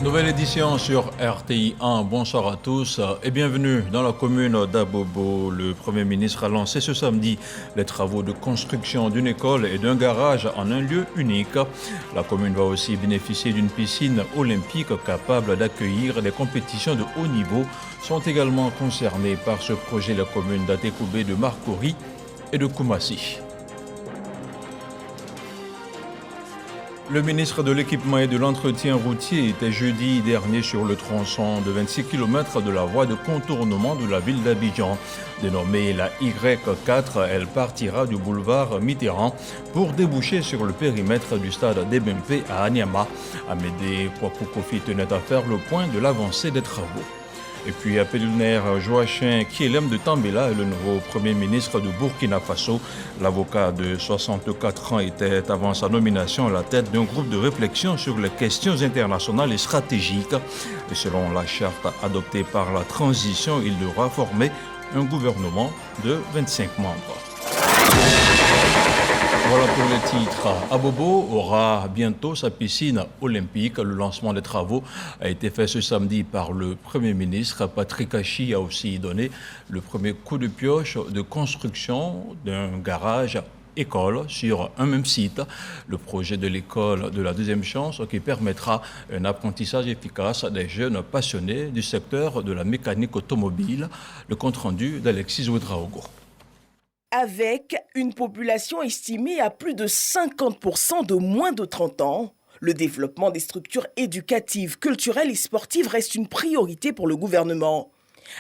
Nouvelle édition sur RTI 1. Bonsoir à tous et bienvenue dans la commune d'Abobo. Le Premier ministre a lancé ce samedi les travaux de construction d'une école et d'un garage en un lieu unique. La commune va aussi bénéficier d'une piscine olympique capable d'accueillir des compétitions de haut niveau. Sont également concernés par ce projet les communes d'Atekoubé, de Marcory et de Koumassi. Le ministre de l'Équipement et de l'Entretien routier était jeudi dernier sur le tronçon de 26 km de la voie de contournement de la ville d'Abidjan. Dénommée la Y4, elle partira du boulevard Mitterrand pour déboucher sur le périmètre du stade d'Ebempe à Anyama. Amédée Kwaku-Kofi tenait à faire le point de l'avancée des travaux. Et puis Apollinaire Joachim Kielem de Tambela est le nouveau Premier ministre de Burkina Faso. L'avocat de 64 ans était avant sa nomination à la tête d'un groupe de réflexion sur les questions internationales et stratégiques. Et selon la charte adoptée par la transition, il devra former un gouvernement de 25 membres. Voilà pour les titres. Abobo aura bientôt sa piscine olympique. Le lancement des travaux a été fait ce samedi par le Premier ministre. Patrick Hachi a aussi donné le premier coup de pioche de construction d'un garage école sur un même site. Le projet de l'école de la deuxième chance qui permettra un apprentissage efficace des jeunes passionnés du secteur de la mécanique automobile. Le compte-rendu d'Alexis Ouedraogo. Avec une population estimée à plus de 50% de moins de 30 ans, le développement des structures éducatives, culturelles et sportives reste une priorité pour le gouvernement.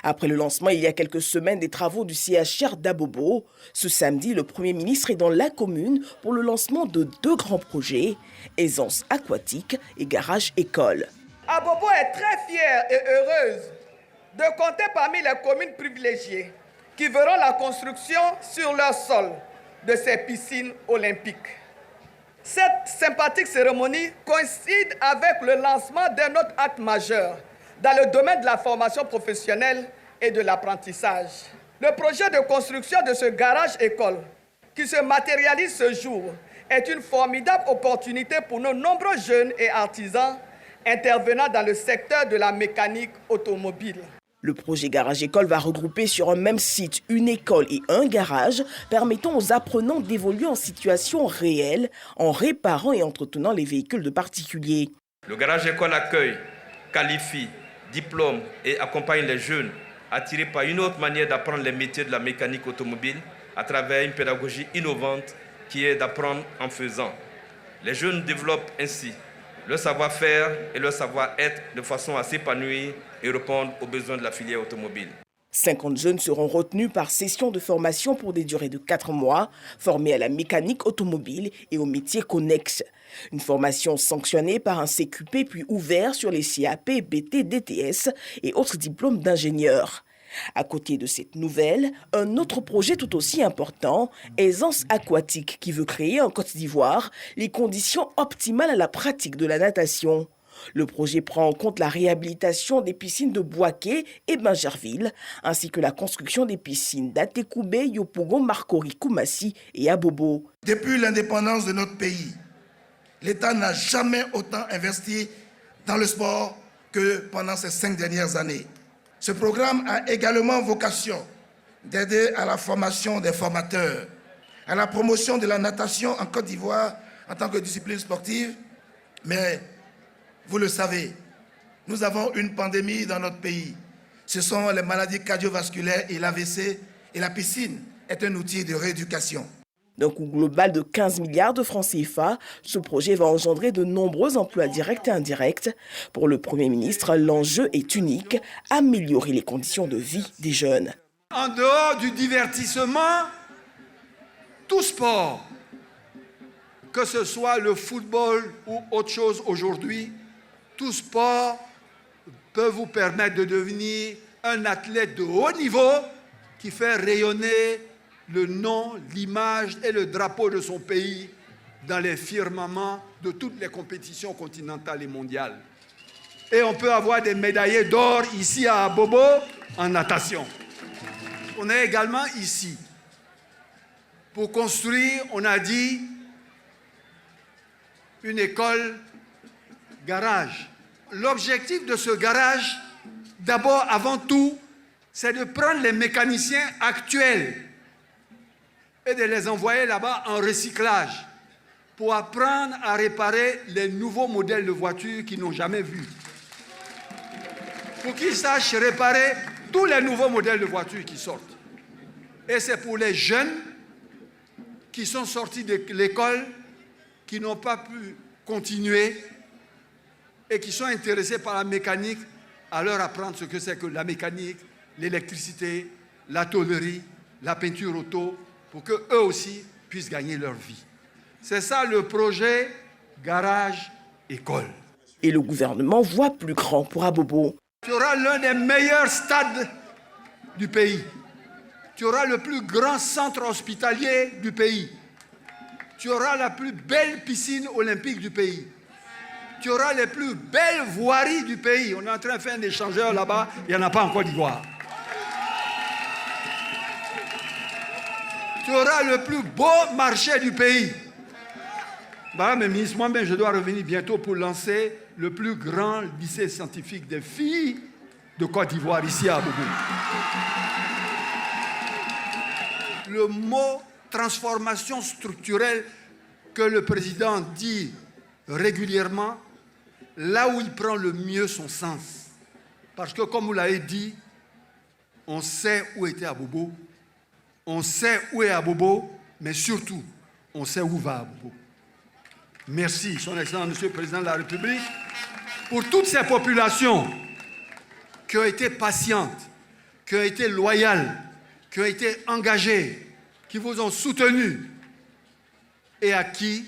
Après le lancement il y a quelques semaines des travaux du CHR d'Abobo, ce samedi, le Premier ministre est dans la commune pour le lancement de deux grands projets, aisance aquatique et garage école. Abobo est très fière et heureuse de compter parmi les communes privilégiées qui verront la construction sur leur sol de ces piscines olympiques. Cette sympathique cérémonie coïncide avec le lancement d'un autre acte majeur dans le domaine de la formation professionnelle et de l'apprentissage. Le projet de construction de ce garage-école qui se matérialise ce jour est une formidable opportunité pour nos nombreux jeunes et artisans intervenant dans le secteur de la mécanique automobile. Le projet garage-école va regrouper sur un même site une école et un garage, permettant aux apprenants d'évoluer en situation réelle en réparant et entretenant les véhicules de particuliers. Le garage-école accueille, qualifie, diplôme et accompagne les jeunes attirés par une autre manière d'apprendre les métiers de la mécanique automobile à travers une pédagogie innovante qui est d'apprendre en faisant. Les jeunes développent ainsi leur savoir-faire et leur savoir-être de façon à s'épanouir et répondre aux besoins de la filière automobile. 50 jeunes seront retenus par session de formation pour des durées de 4 mois, formés à la mécanique automobile et aux métiers connexes. Une formation sanctionnée par un CQP puis ouverte sur les CAP, BT, DTS et autres diplômes d'ingénieurs. À côté de cette nouvelle, un autre projet tout aussi important, Aisance aquatique, qui veut créer en Côte d'Ivoire les conditions optimales à la pratique de la natation. Le projet prend en compte la réhabilitation des piscines de Boaké et Bingerville, ainsi que la construction des piscines d'Atekoubé, Yopougon, Marcory, Koumassi et Abobo. Depuis l'indépendance de notre pays, l'État n'a jamais autant investi dans le sport que pendant ces 5 dernières années. Ce programme a également vocation d'aider à la formation des formateurs, à la promotion de la natation en Côte d'Ivoire en tant que discipline sportive. Mais vous le savez, nous avons une pandémie dans notre pays. Ce sont les maladies cardiovasculaires et l'AVC, et la piscine est un outil de rééducation. D'un coût global de 15 milliards de francs CFA, ce projet va engendrer de nombreux emplois directs et indirects. Pour le Premier ministre, l'enjeu est unique, améliorer les conditions de vie des jeunes. En dehors du divertissement, tout sport, que ce soit le football ou autre chose aujourd'hui, tout sport peut vous permettre de devenir un athlète de haut niveau qui fait rayonner le nom, l'image et le drapeau de son pays dans les firmaments de toutes les compétitions continentales et mondiales. Et on peut avoir des médaillés d'or ici à Abobo en natation. On est également ici pour construire, on a dit, une école garage. l'objectif de ce garage, d'abord, avant tout, c'est de prendre les mécaniciens actuels et de les envoyer là-bas en recyclage pour apprendre à réparer les nouveaux modèles de voitures qu'ils n'ont jamais vus. Pour qu'ils sachent réparer tous les nouveaux modèles de voitures qui sortent. Et c'est pour les jeunes qui sont sortis de l'école, qui n'ont pas pu continuer et qui sont intéressés par la mécanique, à leur apprendre ce que c'est que la mécanique, l'électricité, la tôlerie, la peinture auto, pour qu'eux aussi puissent gagner leur vie. C'est ça le projet Garage École. Et le gouvernement voit plus grand pour Abobo. Tu auras l'un des meilleurs stades du pays. Tu auras le plus grand centre hospitalier du pays. Tu auras la plus belle piscine olympique du pays. Tu auras les plus belles voiries du pays. On est en train de faire un échangeur là-bas, il n'y en a pas en Côte d'Ivoire. Tu auras le plus beau marché du pays. Madame la ministre, moi-même, je dois revenir bientôt pour lancer le plus grand lycée scientifique des filles de Côte d'Ivoire, ici à Abobo. Le mot transformation structurelle que le président dit régulièrement, là où il prend le mieux son sens. Parce que, comme vous l'avez dit, on sait où était Abobo, on sait où est Abobo, mais surtout, on sait où va Abobo. Merci, Son Excellence, Monsieur le Président de la République, pour toutes ces populations qui ont été patientes, qui ont été loyales, qui ont été engagées, qui vous ont soutenu et à qui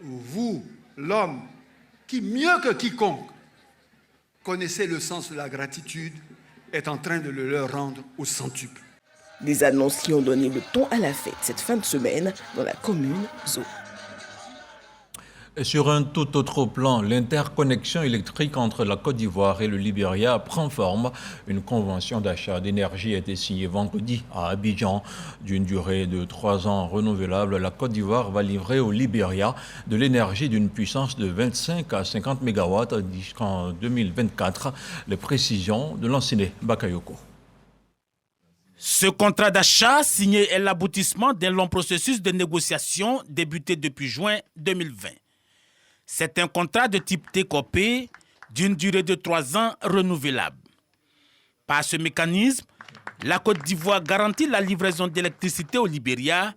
vous, l'homme, qui mieux que quiconque connaissez le sens de la gratitude, est en train de le leur rendre au centuple. Des annonces qui ont donné le ton à la fête cette fin de semaine dans la commune Zo. Et sur un tout autre plan, l'interconnexion électrique entre la Côte d'Ivoire et le Libéria prend forme. Une convention d'achat d'énergie a été signée vendredi à Abidjan. D'une durée de 3 ans renouvelable, la Côte d'Ivoire va livrer au Libéria de l'énergie d'une puissance de 25 à 50 MW jusqu'en 2024. Les précisions de l'enseigné Bakayoko. Ce contrat d'achat signé est l'aboutissement d'un long processus de négociation débuté depuis juin 2020. C'est un contrat de type TCOP d'une durée de 3 ans renouvelable. Par ce mécanisme, la Côte d'Ivoire garantit la livraison d'électricité au Libéria,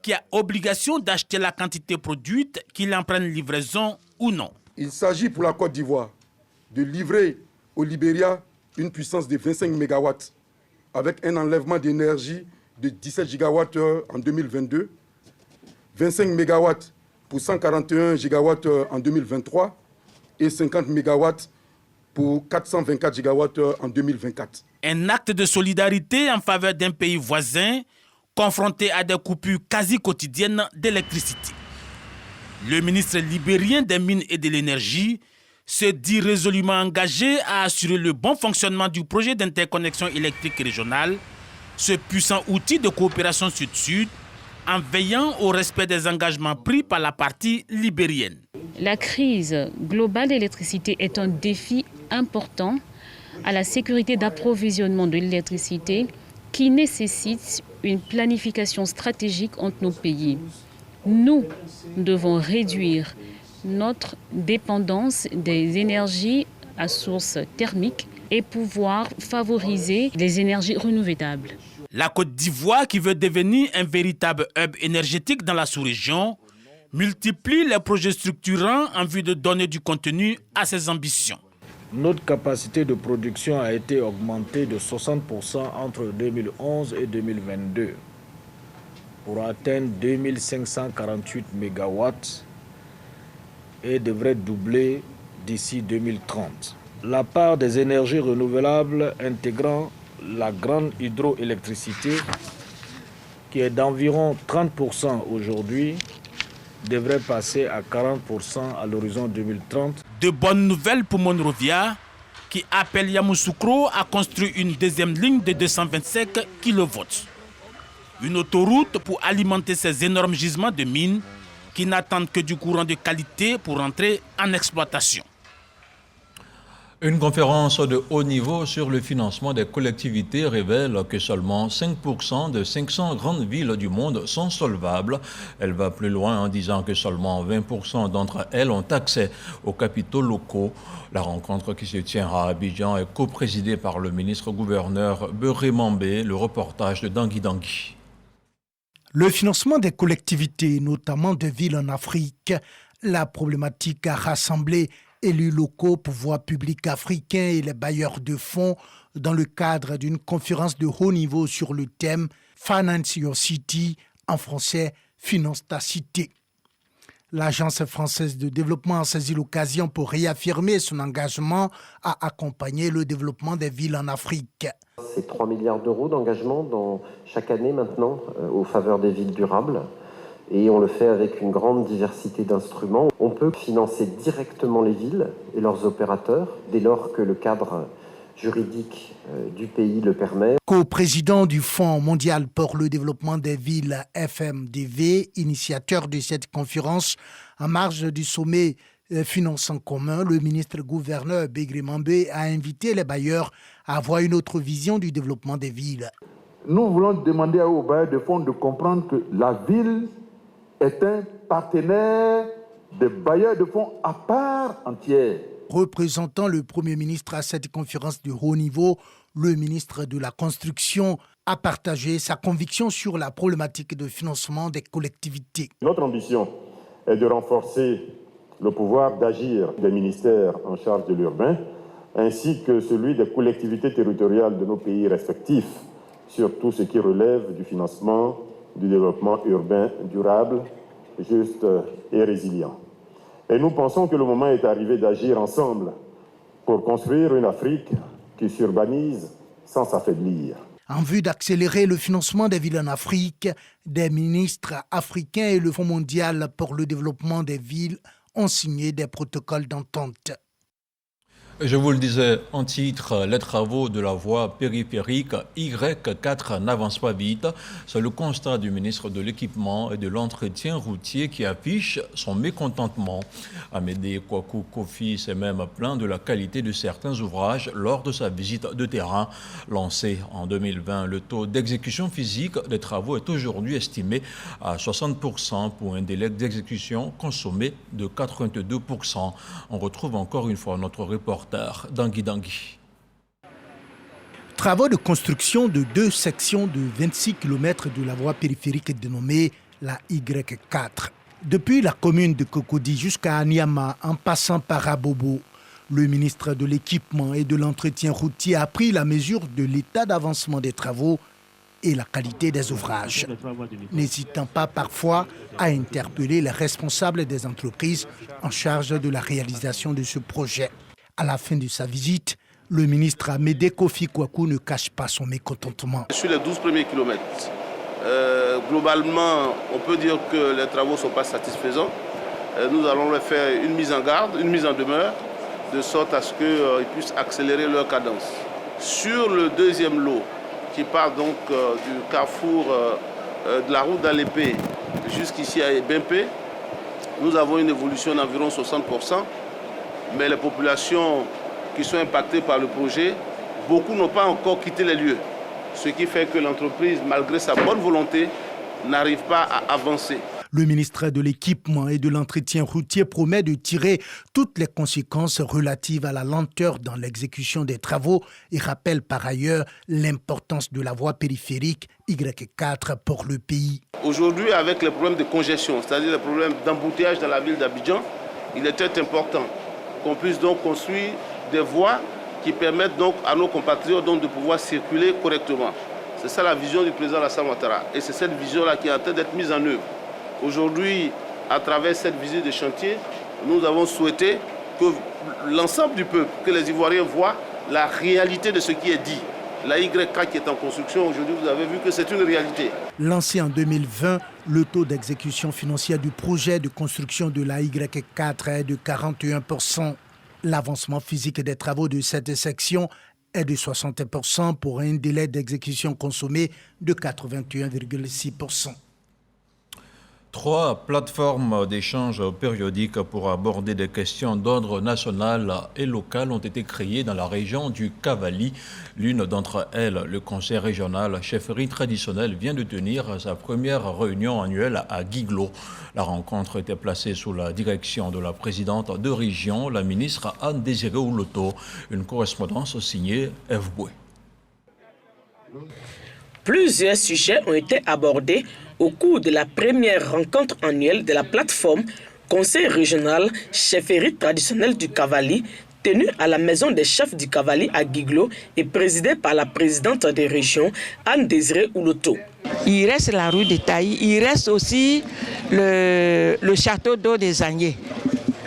qui a obligation d'acheter la quantité produite, qu'il en prenne livraison ou non. Il s'agit pour la Côte d'Ivoire de livrer au Libéria une puissance de 25 MW avec un enlèvement d'énergie de 17 GWh en 2022, 25 MW pour 141 GWh en 2023 et 50 MW pour 424 GWh en 2024. Un acte de solidarité en faveur d'un pays voisin confronté à des coupures quasi quotidiennes d'électricité. Le ministre libérien des Mines et de l'Énergie se dit résolument engagé à assurer le bon fonctionnement du projet d'interconnexion électrique régionale, ce puissant outil de coopération sud-sud, en veillant au respect des engagements pris par la partie libérienne. La crise globale d'électricité est un défi important à la sécurité d'approvisionnement de l'électricité qui nécessite une planification stratégique entre nos pays. Nous devons réduire notre dépendance des énergies à source thermique et pouvoir favoriser les énergies renouvelables. La Côte d'Ivoire, qui veut devenir un véritable hub énergétique dans la sous-région, multiplie les projets structurants en vue de donner du contenu à ses ambitions. Notre capacité de production a été augmentée de 60% entre 2011 et 2022 pour atteindre 2548 MW et devrait doubler d'ici 2030. La part des énergies renouvelables intégrant la grande hydroélectricité, qui est d'environ 30% aujourd'hui, devrait passer à 40% à l'horizon 2030. De bonnes nouvelles pour Monrovia, qui appelle Yamoussoukro à construire une deuxième ligne de 225 kV. Une autoroute pour alimenter ces énormes gisements de mines qui n'attendent que du courant de qualité pour entrer en exploitation. Une conférence de haut niveau sur le financement des collectivités révèle que seulement 5% de 500 grandes villes du monde sont solvables. Elle va plus loin en disant que seulement 20% d'entre elles ont accès aux capitaux locaux. La rencontre qui se tient à Abidjan est coprésidée par le ministre-gouverneur Beuré Mambé. Le reportage de Dangui Dangui. Le financement des collectivités, notamment de villes en Afrique, la problématique a rassemblé élus locaux, pouvoirs publics africains et les bailleurs de fonds dans le cadre d'une conférence de haut niveau sur le thème « Finance Your City », en français « Finance ta cité ». L'Agence française de développement a saisi l'occasion pour réaffirmer son engagement à accompagner le développement des villes en Afrique. C'est 3 milliards d'euros d'engagement chaque année maintenant aux faveurs des villes durables. Et on le fait avec une grande diversité d'instruments. On peut financer directement les villes et leurs opérateurs dès lors que le cadre juridique du pays le permet. Co-président du Fonds mondial pour le développement des villes FMDV, initiateur de cette conférence en marge du sommet Finances en commun, le ministre-gouverneur Beuré Mambé a invité les bailleurs à avoir une autre vision du développement des villes. Nous voulons demander aux bailleurs de fonds de comprendre que la ville est un partenaire des bailleurs de fonds à part entière. Représentant le Premier ministre à cette conférence de haut niveau, le ministre de la Construction a partagé sa conviction sur la problématique de financement des collectivités. Notre ambition est de renforcer le pouvoir d'agir des ministères en charge de l'urbain, ainsi que celui des collectivités territoriales de nos pays respectifs, sur tout ce qui relève du financement du développement urbain durable, juste et résilient. Et nous pensons que le moment est arrivé d'agir ensemble pour construire une Afrique qui s'urbanise sans s'affaiblir. En vue d'accélérer le financement des villes en Afrique, des ministres africains et le Fonds mondial pour le développement des villes ont signé des protocoles d'entente. Je vous le disais en titre, les travaux de la voie périphérique Y4 n'avancent pas vite. C'est le constat du ministre de l'Équipement et de l'Entretien routier qui affiche son mécontentement. Amédée Kouakou Kofi s'est même plaint de la qualité de certains ouvrages lors de sa visite de terrain. Lancé en 2020, le taux d'exécution physique des travaux est aujourd'hui estimé à 60% pour un délai d'exécution consommé de 82%. On retrouve encore une fois notre reporter Dangui Dangui. Travaux de construction de 2 sections de 26 km de la voie périphérique dénommée la Y4. Depuis la commune de Cocody jusqu'à Anyama, en passant par Abobo, le ministre de l'Équipement et de l'Entretien routier a pris la mesure de l'état d'avancement des travaux et la qualité des ouvrages, n'hésitant pas parfois à interpeller les responsables des entreprises en charge de la réalisation de ce projet. À la fin de sa visite, le ministre Amédée Kofi Kouakou ne cache pas son mécontentement. Sur les 12 premiers kilomètres, globalement, on peut dire que les travaux ne sont pas satisfaisants. Nous allons leur faire une mise en garde, une mise en demeure, de sorte à ce qu'ils puissent accélérer leur cadence. Sur le deuxième lot, qui part donc du carrefour de la route d'Alépé jusqu'ici à Ebempe, nous avons une évolution d'environ 60%. Mais les populations qui sont impactées par le projet, beaucoup n'ont pas encore quitté les lieux. Ce qui fait que l'entreprise, malgré sa bonne volonté, n'arrive pas à avancer. Le ministre de l'Équipement et de l'Entretien routier promet de tirer toutes les conséquences relatives à la lenteur dans l'exécution des travaux et rappelle par ailleurs l'importance de la voie périphérique Y4 pour le pays. Aujourd'hui, avec les problèmes de congestion, c'est-à-dire les problèmes d'embouteillage dans la ville d'Abidjan, il est très important qu'on puisse donc construire des voies qui permettent donc à nos compatriotes donc de pouvoir circuler correctement. C'est ça la vision du président Alassane Ouattara. Et c'est cette vision-là qui est en train d'être mise en œuvre. Aujourd'hui, à travers cette visite de chantier, nous avons souhaité que l'ensemble du peuple, que les Ivoiriens voient la réalité de ce qui est dit. La Y4 qui est en construction, aujourd'hui, vous avez vu que c'est une réalité. Lancé en 2020, le taux d'exécution financière du projet de construction de la Y4 est de 41%. L'avancement physique des travaux de cette section est de 60% pour un délai d'exécution consommé de 81,6%. 3 plateformes d'échange périodiques pour aborder des questions d'ordre national et local ont été créées dans la région du Cavally. L'une d'entre elles, le Conseil régional chefferie traditionnelle, vient de tenir sa première réunion annuelle à Guiglo. La rencontre était placée sous la direction de la présidente de région, la ministre Anne-Désirée Ouloto. Une correspondance signée Eve Boué. Plusieurs sujets ont été abordés au cours de la première rencontre annuelle de la plateforme Conseil régional chefferie traditionnelle du Cavally, tenue à la maison des chefs du Cavally à Guiglo et présidée par la présidente des régions, Anne-Désirée Ouloto. Il reste la rue de Taï, il reste aussi le château d'eau des Agnés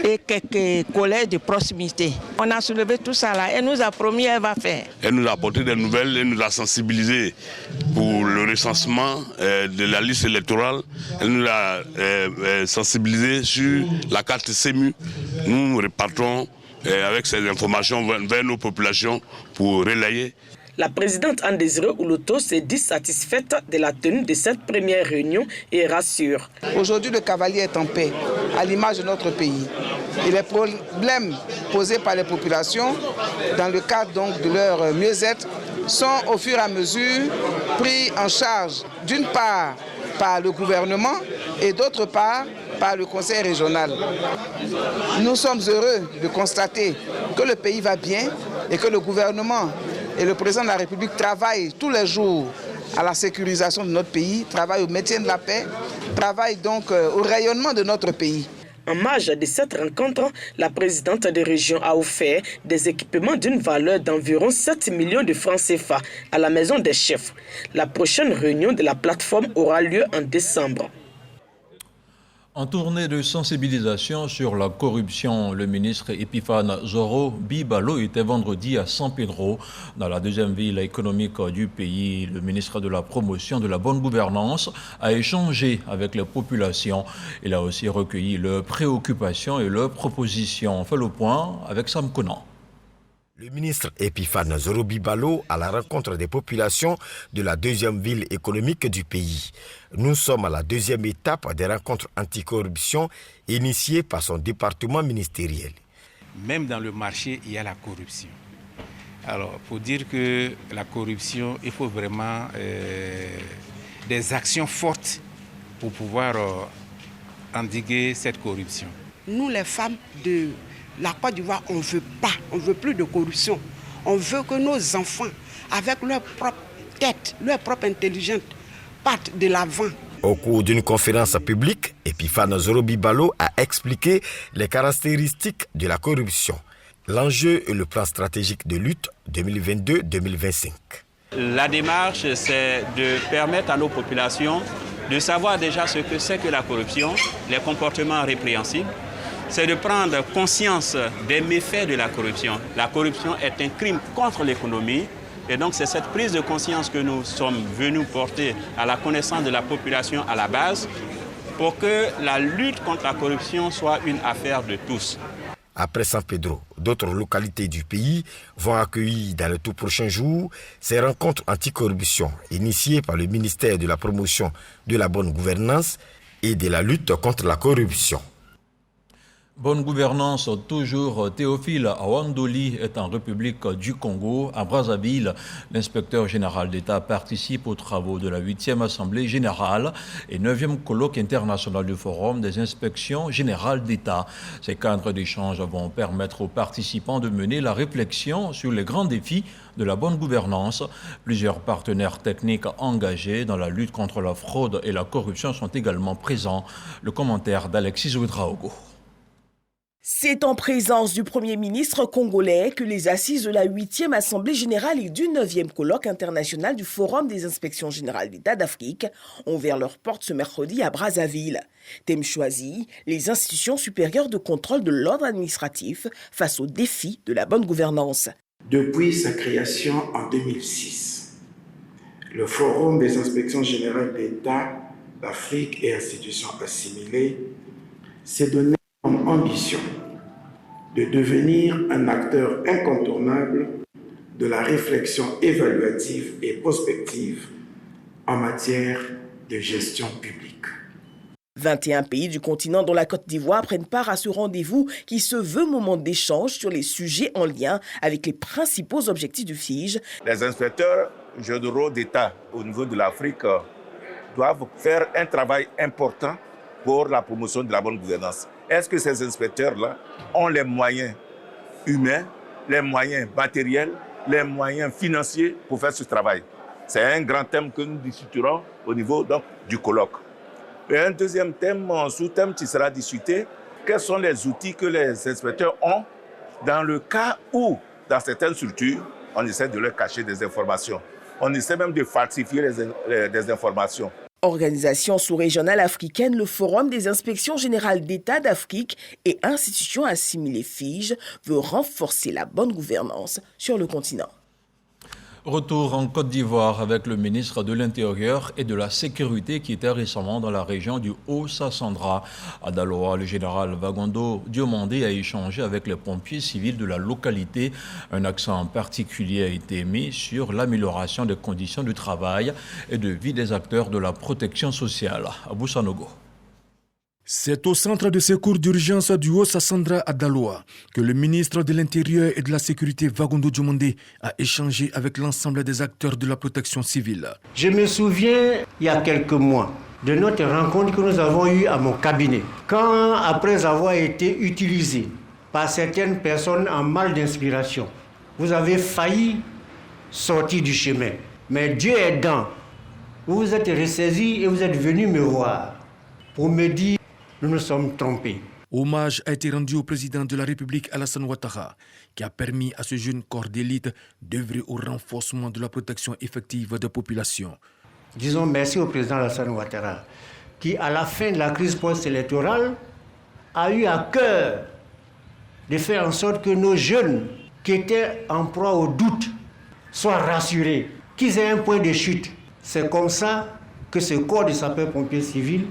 et quelques collèges de proximité. On a soulevé tout ça là, elle nous a promis qu'elle va faire. Elle nous a apporté des nouvelles, elle nous a sensibilisés pour le recensement de la liste électorale. Elle nous a sensibilisés sur la carte CEMU. Nous repartons avec ces informations vers nos populations pour relayer. La présidente Anne-Désirée Ouloto s'est dit satisfaite de la tenue de cette première réunion et rassure. Aujourd'hui, le Cavally est en paix, à l'image de notre pays. Et les problèmes posés par les populations, dans le cadre donc de leur mieux-être, sont au fur et à mesure pris en charge, d'une part par le gouvernement et d'autre part par le Conseil régional. Nous sommes heureux de constater que le pays va bien et que le gouvernement et le président de la République travaillent tous les jours à la sécurisation de notre pays, travaillent au maintien de la paix, travaillent donc au rayonnement de notre pays. En marge de cette rencontre, la présidente des régions a offert des équipements d'une valeur d'environ 7 millions de francs CFA à la maison des chefs. La prochaine réunion de la plateforme aura lieu en décembre. En tournée de sensibilisation sur la corruption, le ministre Epiphane Zorobi Balo était vendredi à San Pedro, dans la deuxième ville économique du pays. Le ministre de la Promotion de la bonne gouvernance a échangé avec les populations. Il a aussi recueilli leurs préoccupations et leurs propositions. On fait le point avec Sam Conan. Le ministre Epiphane Zorobi Balo à la rencontre des populations de la deuxième ville économique du pays. Nous sommes à la deuxième étape des rencontres anticorruption initiées par son département ministériel. Même dans le marché, il y a la corruption. Alors, pour dire que la corruption, il faut vraiment des actions fortes pour pouvoir endiguer cette corruption. Nous, les femmes de la Côte d'Ivoire, on ne veut plus de corruption. On veut que nos enfants, avec leur propre tête, leur propre intelligence, partent de l'avant. Au cours d'une conférence publique, Epiphane Zorobi Balo a expliqué les caractéristiques de la corruption, l'enjeu et le plan stratégique de lutte 2022-2025. La démarche, c'est de permettre à nos populations de savoir déjà ce que c'est que la corruption, les comportements répréhensibles. C'est de prendre conscience des méfaits de la corruption. La corruption est un crime contre l'économie et donc c'est cette prise de conscience que nous sommes venus porter à la connaissance de la population à la base pour que la lutte contre la corruption soit une affaire de tous. Après San Pedro, d'autres localités du pays vont accueillir dans les tout prochains jours ces rencontres anticorruption initiées par le ministère de la Promotion de la bonne gouvernance et de la lutte contre la corruption. Bonne gouvernance toujours. Théophile Awandoli est en République du Congo. À Brazzaville, l'inspecteur général d'État participe aux travaux de la 8e Assemblée générale et 9e colloque international du Forum des inspections générales d'État. Ces cadres d'échange vont permettre aux participants de mener la réflexion sur les grands défis de la bonne gouvernance. Plusieurs partenaires techniques engagés dans la lutte contre la fraude et la corruption sont également présents. Le commentaire d'Alexis Ouedraogo. C'est en présence du Premier ministre congolais que les assises de la 8e Assemblée générale et du 9e colloque international du Forum des inspections générales d'État d'Afrique ont ouvert leurs portes ce mercredi à Brazzaville. Thème choisi, les institutions supérieures de contrôle de l'ordre administratif face aux défis de la bonne gouvernance. Depuis sa création en 2006, le Forum des inspections générales d'État d'Afrique et institutions assimilées s'est donné comme ambition de devenir un acteur incontournable de la réflexion évaluative et prospective en matière de gestion publique. 21 pays du continent dont la Côte d'Ivoire prennent part à ce rendez-vous qui se veut moment d'échange sur les sujets en lien avec les principaux objectifs du FIGE. Les inspecteurs généraux d'État au niveau de l'Afrique doivent faire un travail important pour la promotion de la bonne gouvernance. Est-ce que ces inspecteurs-là ont les moyens humains, les moyens matériels, les moyens financiers pour faire ce travail? C'est un grand thème que nous discuterons au niveau du colloque. Et un deuxième thème, sous-thème qui sera discuté, quels sont les outils que les inspecteurs ont dans le cas où, dans certaines structures, on essaie de leur cacher des informations. On essaie même de falsifier des informations. Organisation sous-régionale africaine, le Forum des inspections générales d'État d'Afrique et institutions assimilées FIGE veut renforcer la bonne gouvernance sur le continent. Retour en Côte d'Ivoire avec le ministre de l'Intérieur et de la Sécurité qui était récemment dans la région du Haut-Sassandra. À Daloa, le général Vagondo Diomandé a échangé avec les pompiers civils de la localité. Un accent particulier a été mis sur l'amélioration des conditions de travail et de vie des acteurs de la protection sociale. Abou Sanogo. C'est au centre de secours d'urgence du Haut-Sassandra à Daloa que le ministre de l'Intérieur et de la Sécurité Vagondo Diomandé a échangé avec l'ensemble des acteurs de la protection civile. Je me souviens, il y a quelques mois, de notre rencontre que nous avons eue à mon cabinet. Quand, après avoir été utilisé par certaines personnes en mal d'inspiration, vous avez failli sortir du chemin. Mais Dieu aidant, vous vous êtes ressaisi et vous êtes venu me voir pour me dire nous nous sommes trompés. Hommage a été rendu au président de la République Alassane Ouattara, qui a permis à ce jeune corps d'élite d'œuvrer au renforcement de la protection effective des populations. Disons merci au président Alassane Ouattara, qui à la fin de la crise post-électorale a eu à cœur de faire en sorte que nos jeunes qui étaient en proie au doute soient rassurés, qu'ils aient un point de chute. C'est comme ça que ce corps de sapeurs-pompiers civils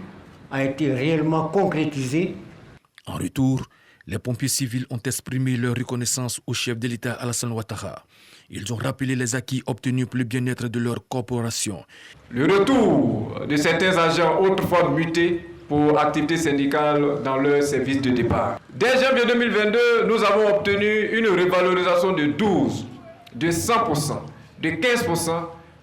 a été réellement concrétisé. En retour, les pompiers civils ont exprimé leur reconnaissance au chef de l'État Alassane Ouattara. Ils ont rappelé les acquis obtenus pour le bien-être de leur corporation. Le retour de certains agents autrefois mutés pour activités syndicales dans leur service de départ. Dès janvier 2022, nous avons obtenu une revalorisation de 12%, de 100%, de 15%,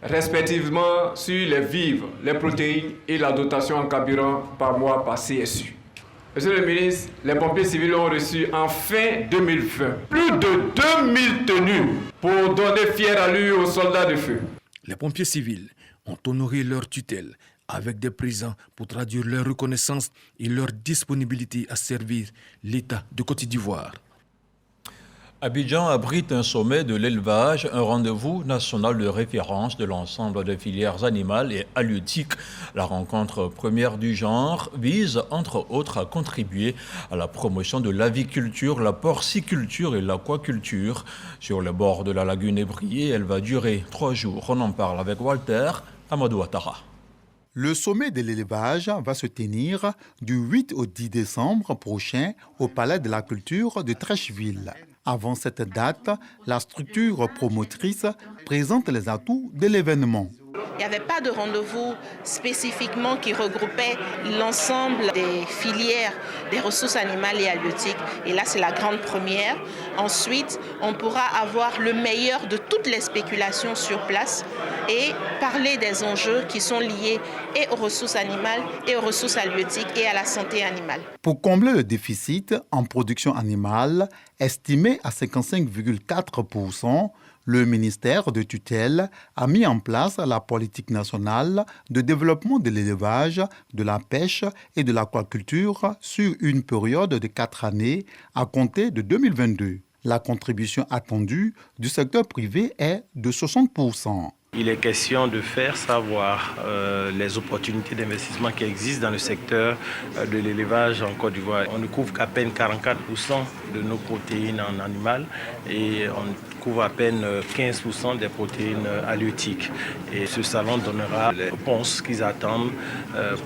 respectivement sur les vivres, les protéines et la dotation en carburant par mois par CSU. Monsieur le ministre, les pompiers civils ont reçu en fin 2020 plus de 2000 tenues pour donner fière allure aux soldats de feu. Les pompiers civils ont honoré leur tutelle avec des présents pour traduire leur reconnaissance et leur disponibilité à servir l'État de Côte d'Ivoire. Abidjan abrite un sommet de l'élevage, un rendez-vous national de référence de l'ensemble des filières animales et halieutiques. La rencontre première du genre vise, entre autres, à contribuer à la promotion de l'aviculture, la porciculture et l'aquaculture. Sur les bords de la lagune ébriée, elle va durer 3 jours. On en parle avec Walter Amadou Ouattara. Le sommet de l'élevage va se tenir du 8 au 10 décembre prochain au Palais de la Culture de Treichville. Avant cette date, la structure promotrice présente les atouts de l'événement. Il n'y avait pas de rendez-vous spécifiquement qui regroupait l'ensemble des filières des ressources animales et halieutiques. Et là, c'est la grande première. Ensuite, on pourra avoir le meilleur de toutes les spéculations sur place et parler des enjeux qui sont liés et aux ressources animales et aux ressources halieutiques et à la santé animale. Pour combler le déficit en production animale, estimé à 55,4%, le ministère de tutelle a mis en place la politique nationale de développement de l'élevage, de la pêche et de l'aquaculture sur une période de 4 années à compter de 2022. La contribution attendue du secteur privé est de 60%. Il est question de faire savoir les opportunités d'investissement qui existent dans le secteur de l'élevage en Côte d'Ivoire. On ne couvre qu'à peine 44% de nos protéines en animal et on couvre à peine 15% des protéines halieutiques. Et ce salon donnera les réponses qu'ils attendent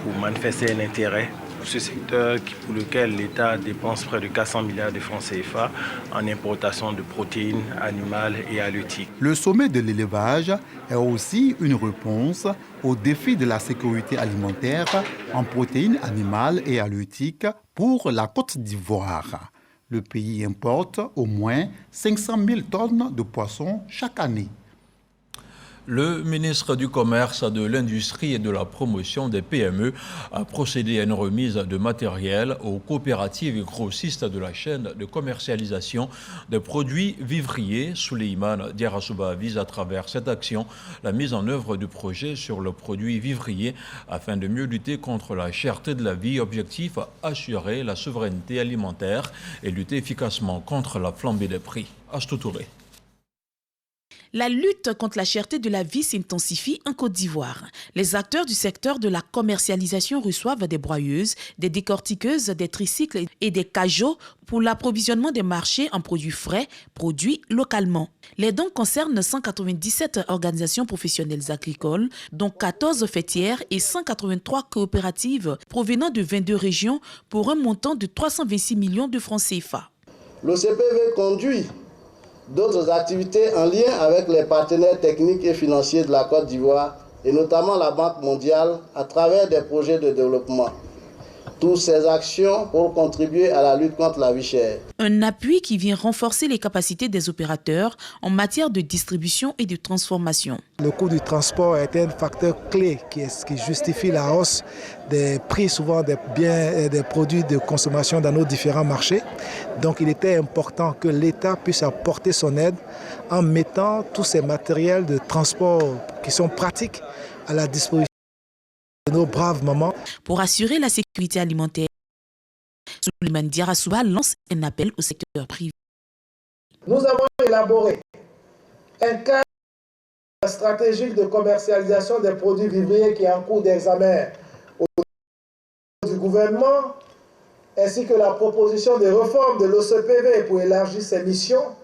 pour manifester un intérêt pour ce secteur pour lequel l'État dépense près de 400 milliards de francs CFA en importation de protéines animales et halieutiques. Le sommet de l'élevage est aussi une réponse au défi de la sécurité alimentaire en protéines animales et halieutiques pour la Côte d'Ivoire. Le pays importe au moins 500 000 tonnes de poissons chaque année. Le ministre du Commerce, de l'Industrie et de la Promotion des PME a procédé à une remise de matériel aux coopératives et grossistes de la chaîne de commercialisation des produits vivriers. Souleymane Diarrassouba vise à travers cette action la mise en œuvre du projet sur le produit vivrier afin de mieux lutter contre la cherté de la vie. Objectif, assurer la souveraineté alimentaire et lutter efficacement contre la flambée des prix. Astou Touré. La lutte contre la cherté de la vie s'intensifie en Côte d'Ivoire. Les acteurs du secteur de la commercialisation reçoivent des broyeuses, des décortiqueuses, des tricycles et des cajots pour l'approvisionnement des marchés en produits frais, produits localement. Les dons concernent 197 organisations professionnelles agricoles, dont 14 fêtières et 183 coopératives provenant de 22 régions pour un montant de 326 millions de francs CFA. L'OCPV conduit d'autres activités en lien avec les partenaires techniques et financiers de la Côte d'Ivoire et notamment la Banque mondiale à travers des projets de développement. Toutes ces actions pour contribuer à la lutte contre la vie chère. Un appui qui vient renforcer les capacités des opérateurs en matière de distribution et de transformation. Le coût du transport est un facteur clé qui justifie la hausse des prix souvent des biens et des produits de consommation dans nos différents marchés. Donc il était important que l'État puisse apporter son aide en mettant tous ces matériels de transport qui sont pratiques à la disposition de nos braves mamans. Pour assurer la sécurité alimentaire, Souleymane Diarrassouba lance un appel au secteur privé. Nous avons élaboré un cadre stratégique de commercialisation des produits vivriers qui est en cours d'examen au niveau du gouvernement, ainsi que la proposition de réforme de l'OCPV pour élargir ses missions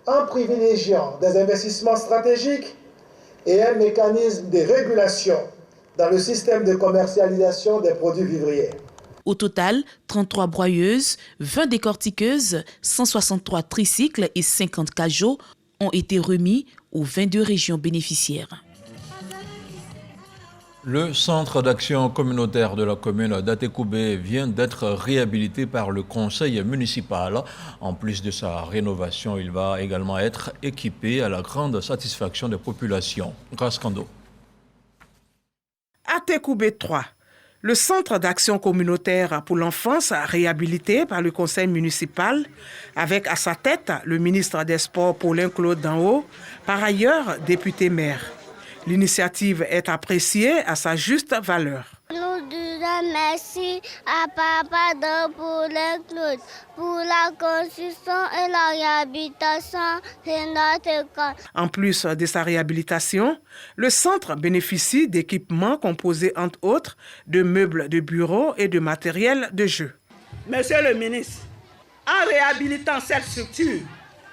en privilégiant des investissements stratégiques et un mécanisme de régulation dans le système de commercialisation des produits vivriers. Au total, 33 broyeuses, 20 décortiqueuses, 163 tricycles et 50 cajots ont été remis aux 22 régions bénéficiaires. Le centre d'action communautaire de la commune d'Atekoubé vient d'être réhabilité par le conseil municipal. En plus de sa rénovation, il va également être équipé à la grande satisfaction des populations. Graskando. Atekoubé 3, le centre d'action communautaire pour l'enfance réhabilité par le conseil municipal, avec à sa tête le ministre des Sports Paulin-Claude Danhaut, par ailleurs député maire. L'initiative est appréciée à sa juste valeur. Nous disons merci à Papa de Paulin-Claude pour la construction et la réhabilitation de notre école. En plus de sa réhabilitation, le centre bénéficie d'équipements composés entre autres de meubles de bureau et de matériel de jeu. Monsieur le ministre, en réhabilitant cette structure,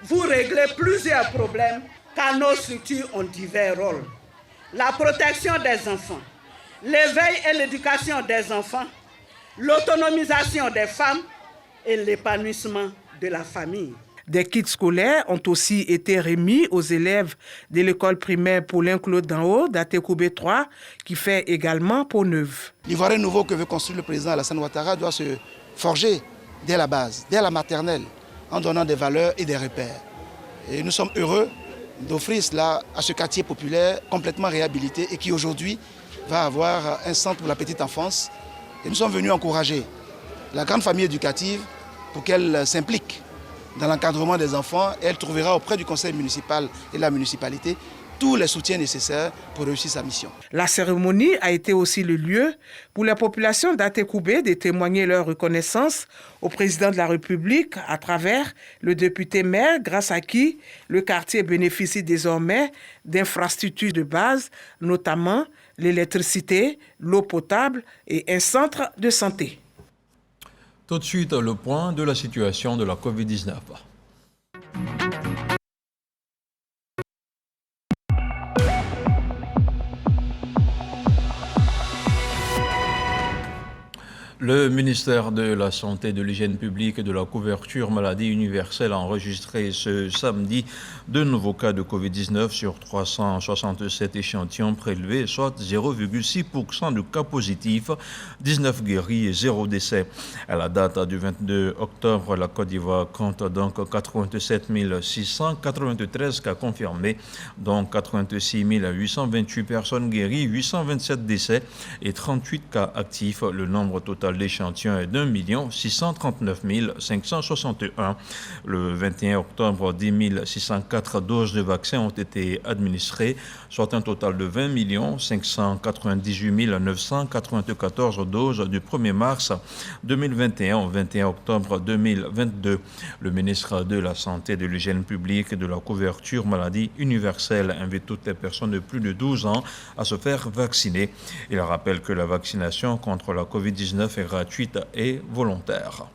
vous réglez plusieurs problèmes car nos structures ont divers rôles. La protection des enfants, l'éveil et l'éducation des enfants, l'autonomisation des femmes et l'épanouissement de la famille. Des kits scolaires ont aussi été remis aux élèves de l'école primaire Paulin-Claude Danhaut d'Atekoubé 3, qui fait également Pont-Neuve. L'Ivoirien nouveau que veut construire le président Alassane Ouattara doit se forger dès la base, dès la maternelle, en donnant des valeurs et des repères. Et nous sommes heureux d'offrir cela à ce quartier populaire complètement réhabilité et qui aujourd'hui va avoir un centre pour la petite enfance. Et nous sommes venus encourager la grande famille éducative pour qu'elle s'implique dans l'encadrement des enfants. Et elle trouvera auprès du conseil municipal et de la municipalité tous les soutiens nécessaires pour réussir sa mission. La cérémonie a été aussi le lieu pour la population d'Atekoubé de témoigner leur reconnaissance au président de la République à travers le député maire, grâce à qui le quartier bénéficie désormais d'infrastructures de base, notamment l'électricité, l'eau potable et un centre de santé. Tout de suite, le point de la situation de la Covid-19. Le ministère de la Santé, de l'Hygiène publique et de la couverture maladie universelle a enregistré ce samedi de nouveaux cas de Covid-19 sur 367 échantillons prélevés, soit 0,6% de cas positifs, 19 guéris et 0 décès. À la date du 22 octobre, la Côte d'Ivoire compte donc 87 693 cas confirmés, dont 86 828 personnes guéries, 827 décès et 38 cas actifs. Le nombre total d'échantillons est d'1 639 561. Le 21 octobre, 10 604 doses de vaccins ont été administrées, soit un total de 20 598 994 doses du 1er mars 2021 au 21 octobre 2022. Le ministre de la Santé, de l'Hygiène publique et de la couverture maladie universelle invite toutes les personnes de plus de 12 ans à se faire vacciner. Il rappelle que la vaccination contre la Covid-19 est gratuite et volontaire.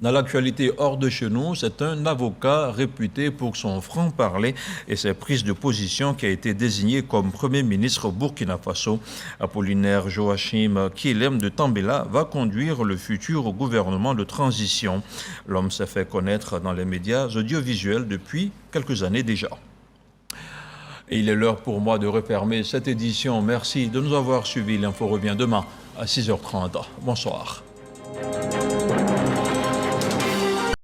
Dans l'actualité hors de chez nous, c'est un avocat réputé pour son franc-parler et ses prises de position qui a été désigné comme Premier ministre au Burkina Faso. Apollinaire Joachim Kilem de Tambela va conduire le futur gouvernement de transition. L'homme s'est fait connaître dans les médias audiovisuels depuis quelques années déjà. Et il est l'heure pour moi de refermer cette édition. Merci de nous avoir suivis. L'info revient demain à 6h30. Bonsoir.